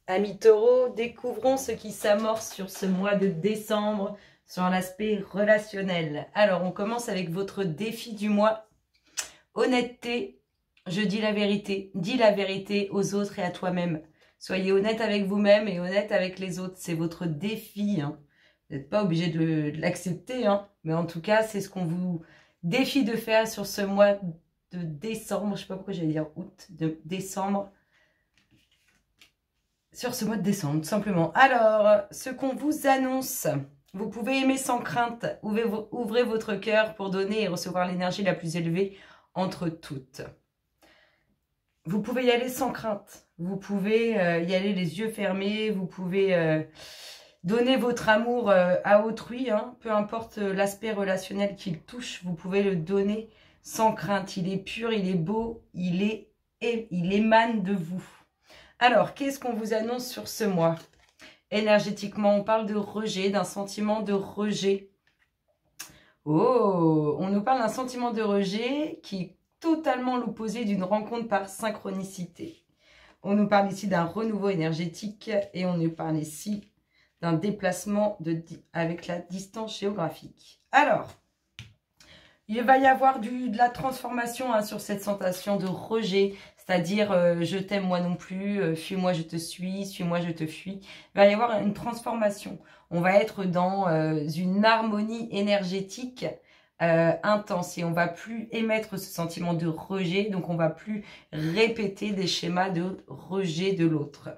Amis taureaux, découvrons ce qui s'amorce sur ce mois de décembre sur l'aspect relationnel. Alors, on commence avec votre défi du mois. Honnêteté, je dis la vérité. Dis la vérité aux autres et à toi-même. Soyez honnête avec vous-même et honnête avec les autres. C'est votre défi. Hein. Vous n'êtes pas obligé de l'accepter, hein. Mais en tout cas, c'est ce qu'on vous défie de faire sur ce mois de décembre. Je ne sais pas pourquoi j'allais dire août, de décembre. Sur ce mois de décembre, tout simplement. Alors, ce qu'on vous annonce, vous pouvez aimer sans crainte. Ouvrez votre cœur pour donner et recevoir l'énergie la plus élevée entre toutes. Vous pouvez y aller sans crainte. Vous pouvez y aller les yeux fermés. Vous pouvez donner votre amour à autrui. Hein, peu importe l'aspect relationnel qu'il touche, vous pouvez le donner sans crainte. Il est pur, il est beau, il émane de vous. Alors, qu'est-ce qu'on vous annonce sur ce mois? Énergétiquement, on parle de rejet, d'un sentiment de rejet. Oh, on nous parle d'un sentiment de rejet qui est totalement l'opposé d'une rencontre par synchronicité. On nous parle ici d'un renouveau énergétique et on nous parle ici d'un déplacement avec la distance géographique. Alors, il va y avoir de la transformation hein, sur cette sensation de rejet, c'est-à-dire je t'aime moi non plus, fuis-moi je te suis-moi je te fuis. Il va y avoir une transformation. On va être dans une harmonie énergétique intense et on va plus émettre ce sentiment de rejet, donc on va plus répéter des schémas de rejet de l'autre.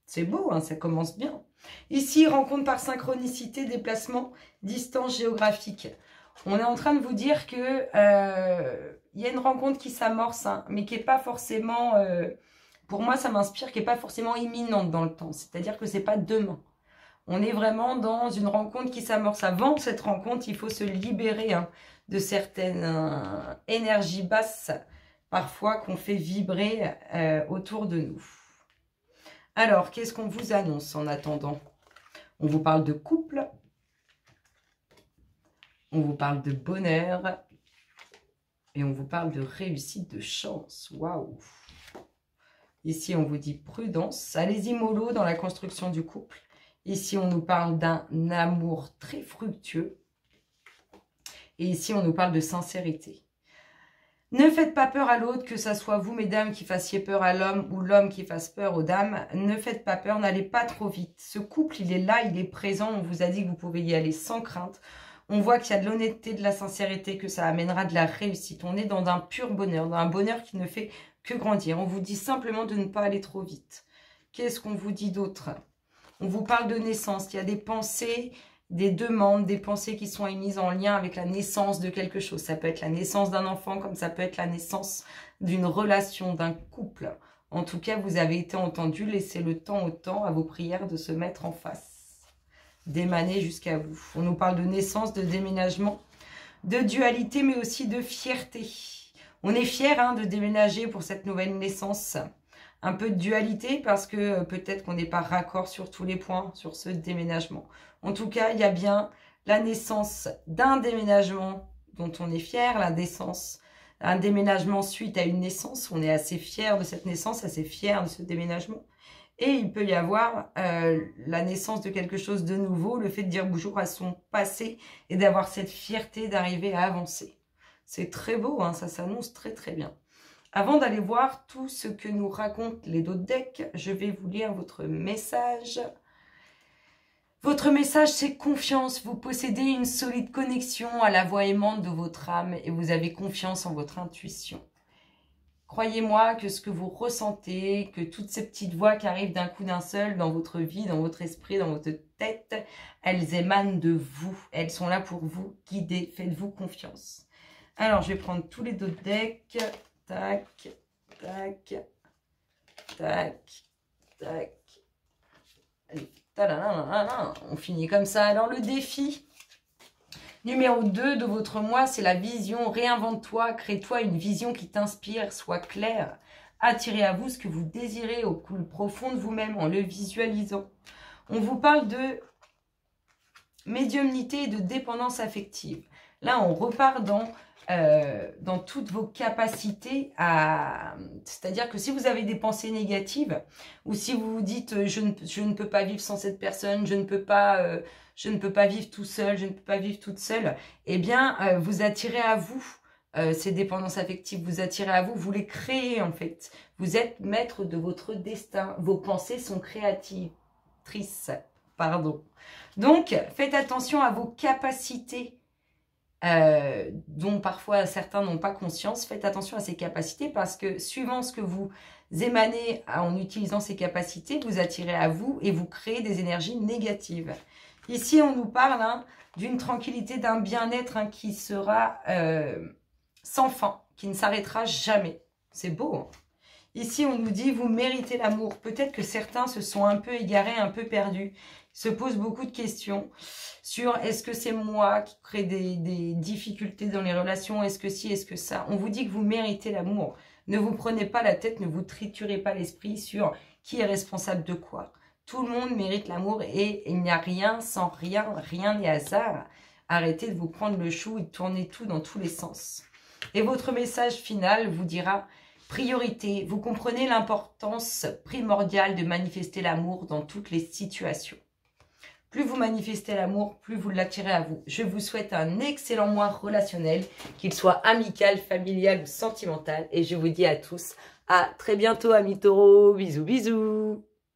C'est beau, hein, ça commence bien. Ici, rencontre par synchronicité, déplacement, distance géographique. On est en train de vous dire que y a une rencontre qui s'amorce, hein, mais qui n'est pas forcément, pour moi ça m'inspire, qui n'est pas forcément imminente dans le temps. C'est-à-dire que c'est pas demain. On est vraiment dans une rencontre qui s'amorce. Avant cette rencontre, il faut se libérer hein, de certaines énergies basses, parfois qu'on fait vibrer autour de nous. Alors, qu'est-ce qu'on vous annonce en attendant? On vous parle de couple. On vous parle de bonheur et on vous parle de réussite, de chance. Waouh! Ici, on vous dit prudence. Allez-y mollo dans la construction du couple. Ici, on nous parle d'un amour très fructueux. Et ici, on nous parle de sincérité. Ne faites pas peur à l'autre, que ce soit vous, mesdames, qui fassiez peur à l'homme ou l'homme qui fasse peur aux dames. Ne faites pas peur, n'allez pas trop vite. Ce couple, il est là, il est présent. On vous a dit que vous pouvez y aller sans crainte. On voit qu'il y a de l'honnêteté, de la sincérité, que ça amènera de la réussite. On est dans un pur bonheur, dans un bonheur qui ne fait que grandir. On vous dit simplement de ne pas aller trop vite. Qu'est-ce qu'on vous dit d'autre? On vous parle de naissance. Il y a des pensées, des demandes, des pensées qui sont émises en lien avec la naissance de quelque chose. Ça peut être la naissance d'un enfant, comme ça peut être la naissance d'une relation, d'un couple. En tout cas, vous avez été entendu. Laissez le temps au temps à vos prières de se mettre en face, d'émaner jusqu'à vous. On nous parle de naissance, de déménagement, de dualité, mais aussi de fierté. On est fiers hein, de déménager pour cette nouvelle naissance. Un peu de dualité parce que peut-être qu'on n'est pas raccord sur tous les points sur ce déménagement. En tout cas, il y a bien la naissance d'un déménagement dont on est fier, la naissance, un déménagement suite à une naissance. On est assez fiers de cette naissance, assez fiers de ce déménagement. Et il peut y avoir la naissance de quelque chose de nouveau, le fait de dire bonjour à son passé et d'avoir cette fierté d'arriver à avancer. C'est très beau, hein, ça s'annonce très très bien. Avant d'aller voir tout ce que nous racontent les autres decks, je vais vous lire votre message. Votre message, c'est confiance. Vous possédez une solide connexion à la voix aimante de votre âme et vous avez confiance en votre intuition. Croyez-moi que ce que vous ressentez, que toutes ces petites voix qui arrivent d'un coup d'un seul dans votre vie, dans votre esprit, dans votre tête, elles émanent de vous. Elles sont là pour vous guider. Faites-vous confiance. Alors, je vais prendre tous les deux decks. Tac, tac, tac, tac. Allez, on finit comme ça. Alors, le défi numéro 2 de votre mois, c'est la vision. Réinvente-toi, crée-toi une vision qui t'inspire, soit claire. Attirez à vous ce que vous désirez au plus profond de vous-même en le visualisant. On vous parle de médiumnité et de dépendance affective. Là, on repart dans dans toutes vos capacités à... C'est-à-dire que si vous avez des pensées négatives, ou si vous vous dites je ne peux pas vivre sans cette personne, je ne peux pas vivre tout seul, je ne peux pas vivre toute seule, eh bien, vous attirez à vous ces dépendances affectives, vous attirez à vous, vous les créez en fait. Vous êtes maître de votre destin, vos pensées sont créatrices, pardon. Donc, faites attention à vos capacités, dont parfois certains n'ont pas conscience. Faites attention à ces capacités parce que suivant ce que vous émanez en utilisant ces capacités, vous attirez à vous et vous créez des énergies négatives. Ici, on nous parle d'une tranquillité, d'un bien-être qui sera sans fin, qui ne s'arrêtera jamais. C'est beau, hein. Ici, on nous dit, vous méritez l'amour. Peut-être que certains se sont un peu égarés, un peu perdus, se posent beaucoup de questions sur est-ce que c'est moi qui crée des difficultés dans les relations, est-ce que si, est-ce que ça. On vous dit que vous méritez l'amour. Ne vous prenez pas la tête, ne vous triturez pas l'esprit sur qui est responsable de quoi. Tout le monde mérite l'amour et il n'y a rien sans rien, rien n'est hasard. Arrêtez de vous prendre le chou et de tourner tout dans tous les sens. Et votre message final vous dira... Priorité, vous comprenez l'importance primordiale de manifester l'amour dans toutes les situations. Plus vous manifestez l'amour, plus vous l'attirez à vous. Je vous souhaite un excellent mois relationnel, qu'il soit amical, familial ou sentimental. Et je vous dis à tous, à très bientôt amis taureaux. Bisous, bisous.